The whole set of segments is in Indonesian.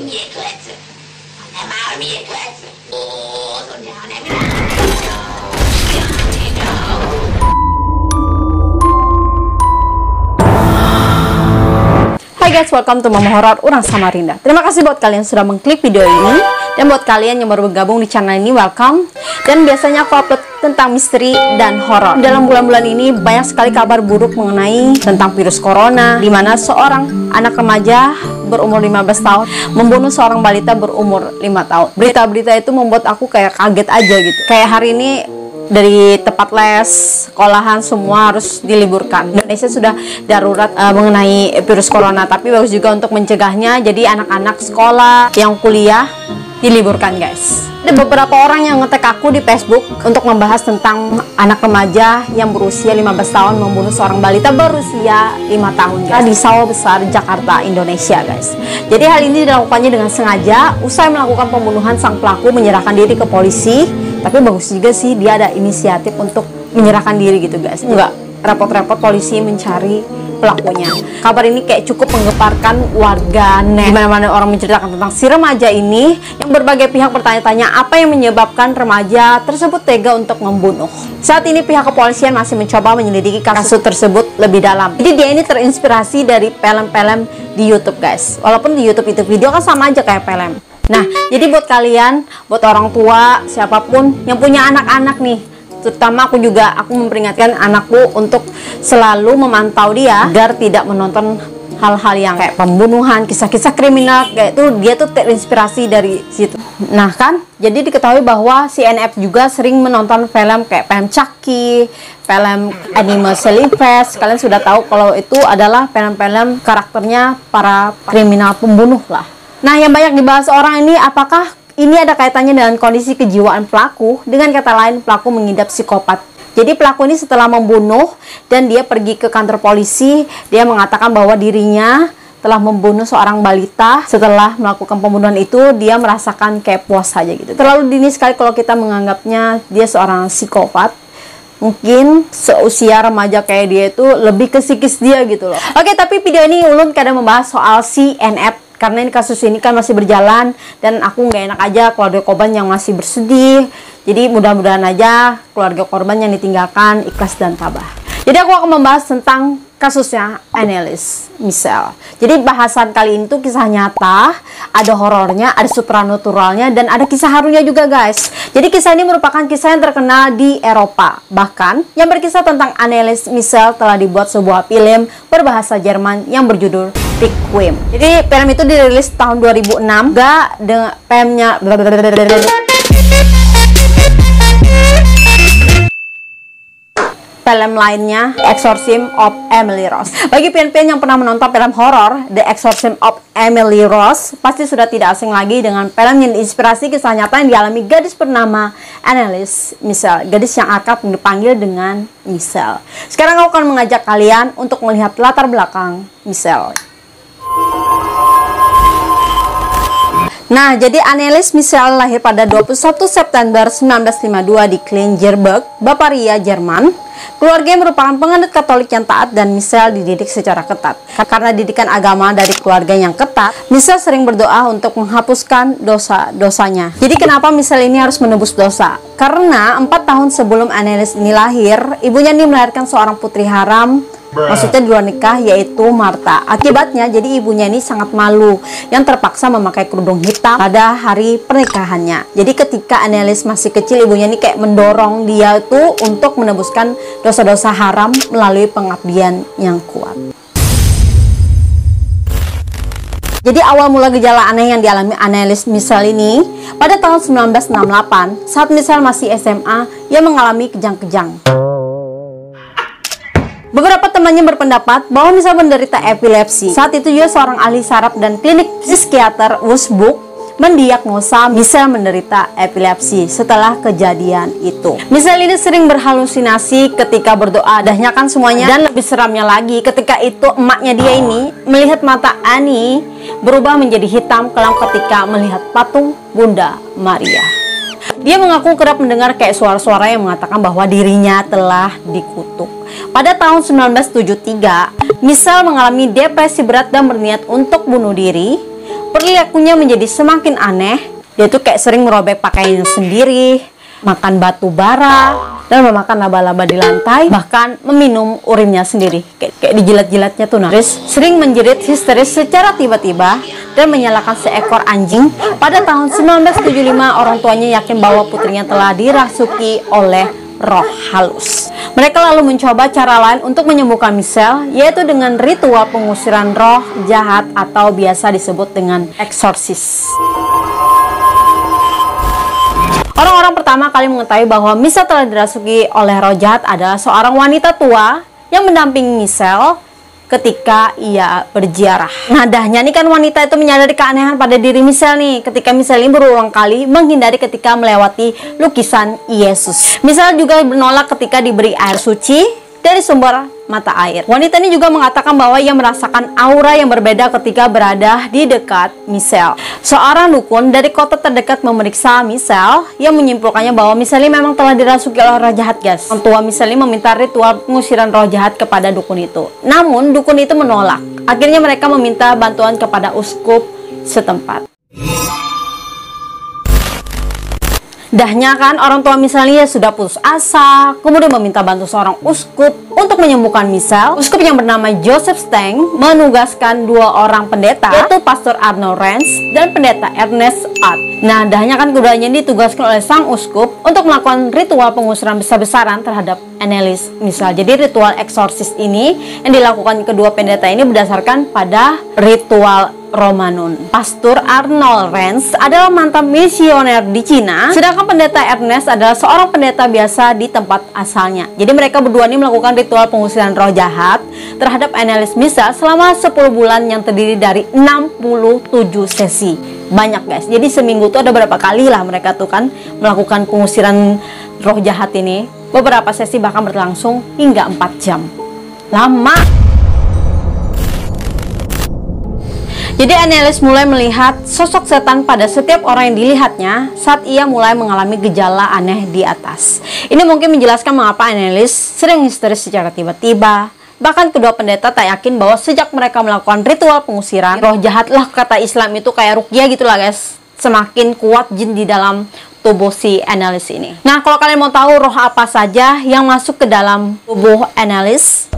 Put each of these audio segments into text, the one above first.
miércoles. On a marre le miércoles. Oh, on a marre. Hai guys, welcome to Mama Horor Urang Samarinda. Terima kasih buat kalian sudah mengklik video ini. Dan buat kalian yang baru bergabung di channel ini, welcome. Dan biasanya aku upload tentang misteri dan horor. Dalam bulan-bulan ini banyak sekali kabar buruk mengenai tentang virus corona, di mana seorang anak remaja berumur 15 tahun membunuh seorang balita berumur 5 tahun. Berita-berita itu membuat aku kayak kaget aja gitu. Kayak hari ini dari tempat les, sekolahan semua harus diliburkan. Indonesia sudah darurat mengenai virus corona, tapi bagus juga untuk mencegahnya. Jadi anak-anak sekolah yang kuliah diliburkan guys. Ada beberapa orang yang nge-tag aku di Facebook untuk membahas tentang anak remaja yang berusia 15 tahun membunuh seorang balita berusia 5 tahun guys, di Sawah Besar, Jakarta, Indonesia guys. Jadi hal ini dilakukannya dengan sengaja. Usai melakukan pembunuhan, sang pelaku menyerahkan diri ke polisi. Tapi bagus juga sih dia ada inisiatif untuk menyerahkan diri gitu guys. Enggak repot-repot polisi mencari pelakunya. Kabar ini kayak cukup menggeparkan warga net. Dimana-mana orang menceritakan tentang si remaja ini, yang berbagai pihak bertanya-tanya apa yang menyebabkan remaja tersebut tega untuk membunuh. Saat ini pihak kepolisian masih mencoba menyelidiki kasus tersebut lebih dalam. Jadi dia ini terinspirasi dari film-film di YouTube guys. Walaupun di YouTube itu video kan sama aja kayak film. Nah, jadi buat kalian, buat orang tua, siapapun yang punya anak-anak nih, terutama aku memperingatkan anakku untuk selalu memantau dia agar tidak menonton hal-hal yang kayak pembunuhan, kisah-kisah kriminal kayak itu. Dia tuh terinspirasi dari situ. Nah kan, jadi diketahui bahwa si NF juga sering menonton film kayak film Chucky, film Animal Silvestre. Kalian sudah tahu kalau itu adalah film-film karakternya para kriminal pembunuh lah. Nah, yang banyak dibahas orang ini, apakah ini ada kaitannya dengan kondisi kejiwaan pelaku? Dengan kata lain, pelaku mengidap psikopat. Jadi pelaku ini setelah membunuh dan dia pergi ke kantor polisi, dia mengatakan bahwa dirinya telah membunuh seorang balita. Setelah melakukan pembunuhan itu, dia merasakan kayak puas saja gitu. Terlalu dini sekali kalau kita menganggapnya dia seorang psikopat. Mungkin seusia remaja kayak dia itu lebih ke psikis dia gitu loh. Oke, tapi video ini ulun kadang membahas soal si NF. Karena ini kasus ini kan masih berjalan dan aku nggak enak aja keluarga korban yang masih bersedih. Jadi mudah-mudahan aja keluarga korban yang ditinggalkan ikhlas dan tabah. Jadi aku akan membahas tentang kasusnya Annelies Michel. Jadi bahasan kali ini tuh kisah nyata, ada horornya, ada supranaturalnya, dan ada kisah harunya juga guys. Jadi kisah ini merupakan kisah yang terkenal di Eropa. Bahkan yang berkisah tentang Annelies Michel telah dibuat sebuah film berbahasa Jerman yang berjudul Requiem. Jadi film itu dirilis tahun 2006. Gak dengan filmnya film lainnya Exorcism of Emily Rose. Bagi pian-pian yang pernah menonton film horor The Exorcism of Emily Rose, pasti sudah tidak asing lagi dengan film yang diinspirasi kisah nyata yang dialami gadis bernama Annelies Michel, gadis yang akrab dipanggil dengan Michel. Sekarang aku akan mengajak kalian untuk melihat latar belakang Michel. Nah, jadi Annelies Michel lahir pada 21 September 1952 di Klingenberg, Bavaria, Jerman. Keluarga merupakan penganut Katolik yang taat dan Michel dididik secara ketat. Karena didikan agama dari keluarga yang ketat, Michel sering berdoa untuk menghapuskan dosa-dosanya. Jadi kenapa Michel ini harus menebus dosa? Karena 4 tahun sebelum Annelies ini lahir, ibunya ini melahirkan seorang putri haram. Maksudnya di luar nikah, yaitu Martha. Akibatnya jadi ibunya ini sangat malu yang terpaksa memakai kerudung hitam pada hari pernikahannya. Jadi ketika Annelies masih kecil, ibunya ini kayak mendorong dia itu untuk menebuskan dosa-dosa haram melalui pengabdian yang kuat. Jadi awal mula gejala aneh yang dialami Annelies Michel ini pada tahun 1968 saat Michel masih SMA, ia mengalami kejang-kejang. Beberapa temannya berpendapat bahwa Michel menderita epilepsi. Saat itu ia seorang ahli saraf dan klinik psikiater Würzburg mendiagnosa Michel menderita epilepsi setelah kejadian itu. Michel ini sering berhalusinasi ketika berdoa, dahnya kan semuanya. Dan lebih seramnya lagi, ketika itu emaknya dia ini melihat mata Annie berubah menjadi hitam kelam ketika melihat patung Bunda Maria. Dia mengaku kerap mendengar kayak suara-suara yang mengatakan bahwa dirinya telah dikutuk. Pada tahun 1973, Michel mengalami depresi berat dan berniat untuk bunuh diri. perilakunya menjadi semakin aneh. Dia tuh kayak sering merobek pakaiannya sendiri, makan batu bara, dan memakan laba-laba di lantai, bahkan meminum urinnya sendiri, kayak dijilat-jilatnya tuh. Terus sering menjerit histeris secara tiba-tiba dan menyalakan seekor anjing. Pada tahun 1975, orang tuanya yakin bahwa putrinya telah dirasuki oleh roh halus. Mereka lalu mencoba cara lain untuk menyembuhkan Michelle, yaitu dengan ritual pengusiran roh jahat atau biasa disebut dengan eksorsis. Orang-orang pertama kali mengetahui bahwa Michelle telah dirasuki oleh roh jahat adalah seorang wanita tua yang mendampingi Michelle ketika ia berziarah. Nadahnya nih kan, wanita itu menyadari keanehan pada diri Michelle nih ketika Michelle ini berulang kali menghindari ketika melewati lukisan Yesus. Michelle juga menolak ketika diberi air suci dari sumber mata air. Wanita ini juga mengatakan bahwa ia merasakan aura yang berbeda ketika berada di dekat Michelle. Seorang dukun dari kota terdekat memeriksa Michelle yang menyimpulkannya bahwa Michelle ini memang telah dirasuki oleh roh jahat, guys. Orang tua Michelle ini meminta ritual pengusiran roh jahat kepada dukun itu. Namun dukun itu menolak. Akhirnya mereka meminta bantuan kepada uskup setempat. Dahnya kan, orang tua Michelle sudah putus asa, kemudian meminta bantu seorang uskup untuk menyembuhkan Michelle. Uskup yang bernama Joseph Stang menugaskan dua orang pendeta, yaitu Pastor Arnold Rance dan pendeta Ernest Art. Nah, dahnya kan keduanya ditugaskan oleh sang uskup untuk melakukan ritual pengusiran besar-besaran terhadap Anneliese Michelle. Jadi ritual eksorsis ini yang dilakukan kedua pendeta ini berdasarkan pada ritual Romanun. Pastor Arnold Rance adalah mantan misioner di Cina, sedangkan pendeta Ernest adalah seorang pendeta biasa di tempat asalnya. Jadi mereka berdua ini melakukan ritual pengusiran roh jahat terhadap Anneliese Michelle selama 10 bulan yang terdiri dari 67 sesi. Banyak, guys. Jadi seminggu tuh ada berapa kali lah mereka tuh kan melakukan pengusiran roh jahat ini. Beberapa sesi bahkan berlangsung hingga 4 jam. Lama. Jadi Anneliese mulai melihat sosok setan pada setiap orang yang dilihatnya saat ia mulai mengalami gejala aneh di atas. Ini mungkin menjelaskan mengapa Anneliese sering histeris secara tiba-tiba. Bahkan kedua pendeta tak yakin bahwa sejak mereka melakukan ritual pengusiran roh jahat, lah kata Islam itu kayak ruqyah gitulah, guys. Semakin kuat jin di dalam tubuh si Anneliese ini. Nah, kalau kalian mau tahu roh apa saja yang masuk ke dalam tubuh Anneliese,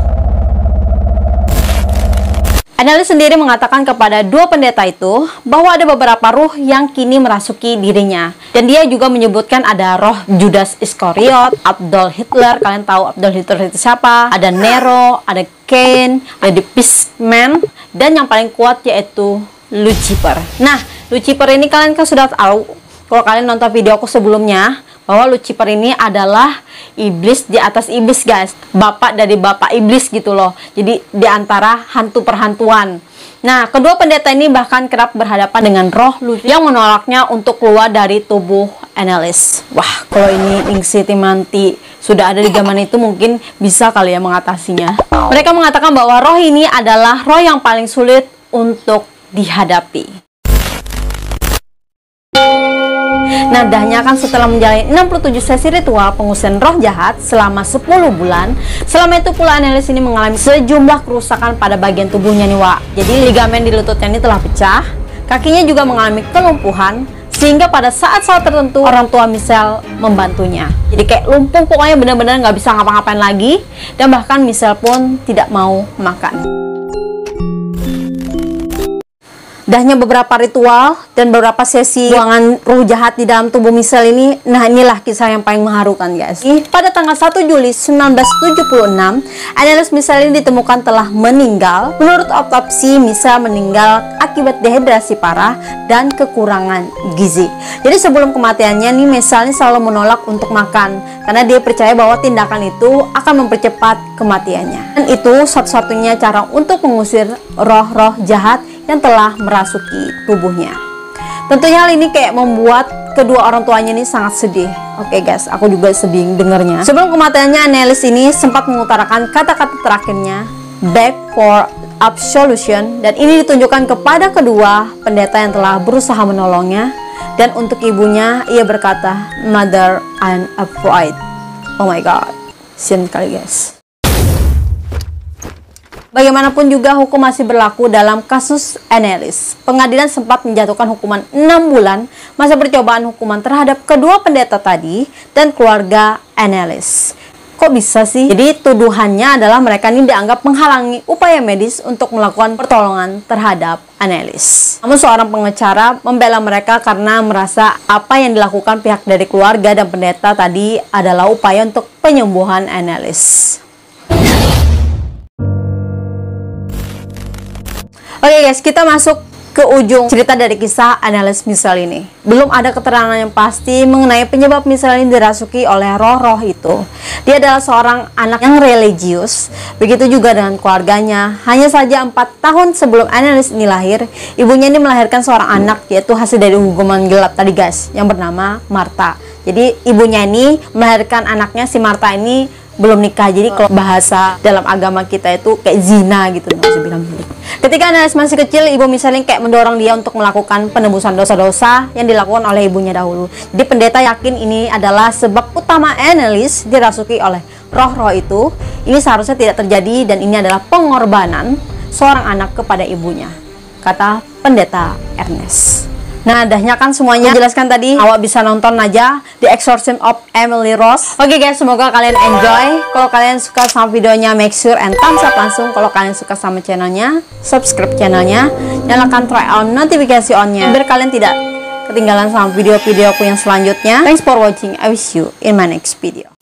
Anneliese sendiri mengatakan kepada dua pendeta itu bahwa ada beberapa ruh yang kini merasuki dirinya. Dan dia juga menyebutkan ada roh Judas Iskariot, Adolf Hitler. Kalian tahu Adolf Hitler itu siapa? Ada Nero, ada Cain, ada The Beastman, dan yang paling kuat yaitu Lucifer. Nah, Lucifer ini kalian kan sudah tahu kalau kalian nonton video aku sebelumnya, bahwa Lucifer ini adalah iblis di atas iblis, guys. Bapak dari bapak iblis gitu loh. Jadi di antara hantu perhantuan. Nah, kedua pendeta ini bahkan kerap berhadapan dengan roh Lucifer yang menolaknya untuk keluar dari tubuh Anneliese. Wah, kalau ini Ningsih Timanti sudah ada di zaman itu, mungkin bisa kali ya mengatasinya. Mereka mengatakan bahwa roh ini adalah roh yang paling sulit untuk dihadapi. Nadahnya kan setelah menjalani 67 sesi ritual pengusiran roh jahat selama 10 bulan, selama itu pula Anneliese ini mengalami sejumlah kerusakan pada bagian tubuhnya nih, Wak. Jadi ligamen di lututnya ini telah pecah, kakinya juga mengalami kelumpuhan, sehingga pada saat-saat tertentu orang tua Michelle membantunya. Jadi kayak lumpuh, pokoknya benar-benar nggak bisa ngapa-ngapain lagi, dan bahkan Michelle pun tidak mau makan. Dahnya beberapa ritual dan beberapa sesi buangan roh jahat di dalam tubuh Michelle ini. Nah, inilah kisah yang paling mengharukan, guys. Pada tanggal 1 Juli 1976, Anneliese Michelle ini ditemukan telah meninggal. Menurut otopsi, Michelle meninggal akibat dehidrasi parah dan kekurangan gizi. Jadi sebelum kematiannya nih, Michelle ini selalu menolak untuk makan karena dia percaya bahwa tindakan itu akan mempercepat kematiannya. Dan itu satu-satunya cara untuk mengusir roh-roh jahat yang telah merasuki tubuhnya. Tentunya hal ini kayak membuat kedua orang tuanya ini sangat sedih. Oke, guys, aku juga sedih dengernya. Sebelum kematiannya, Anneliese ini sempat mengutarakan kata-kata terakhirnya, "Beg for absolution," dan ini ditunjukkan kepada kedua pendeta yang telah berusaha menolongnya. Dan untuk ibunya, ia berkata, "Mother, I'm afraid." Oh my god, sian kali, guys. Bagaimanapun juga hukum masih berlaku dalam kasus Annelies. Pengadilan sempat menjatuhkan hukuman 6 bulan masa percobaan hukuman terhadap kedua pendeta tadi dan keluarga Annelies. Kok bisa sih? Jadi tuduhannya adalah mereka ini dianggap menghalangi upaya medis untuk melakukan pertolongan terhadap Annelies. Namun seorang pengacara membela mereka karena merasa apa yang dilakukan pihak dari keluarga dan pendeta tadi adalah upaya untuk penyembuhan Annelies. Oke guys, kita masuk ke ujung cerita dari kisah Annelies Michel ini. Belum ada keterangan yang pasti mengenai penyebab Michel ini dirasuki oleh roh-roh itu. Dia adalah seorang anak yang religius, begitu juga dengan keluarganya. Hanya saja 4 tahun sebelum Annelies ini lahir, ibunya ini melahirkan seorang anak, yaitu hasil dari hubungan gelap tadi guys, yang bernama Martha. Jadi ibunya ini melahirkan anaknya, si Martha ini belum nikah. Jadi kalau bahasa dalam agama kita itu kayak zina gitu. Ketika Annelies masih kecil, ibu Michel kayak mendorong dia untuk melakukan penebusan dosa-dosa yang dilakukan oleh ibunya dahulu. Jadi pendeta yakin ini adalah sebab utama Annelies dirasuki oleh roh-roh itu. Ini seharusnya tidak terjadi dan ini adalah pengorbanan seorang anak kepada ibunya, kata pendeta Ernest. Nah, dahnya kan semuanya jelaskan tadi. Awak bisa nonton aja The Exorcism of Emily Rose. Oke guys, semoga kalian enjoy. Kalau kalian suka sama videonya, make sure and thumbs up langsung. Kalau kalian suka sama channelnya, subscribe channelnya, nyalakan try on notifikasi onnya biar kalian tidak ketinggalan sama video-videoku yang selanjutnya. Thanks for watching. I wish you in my next video.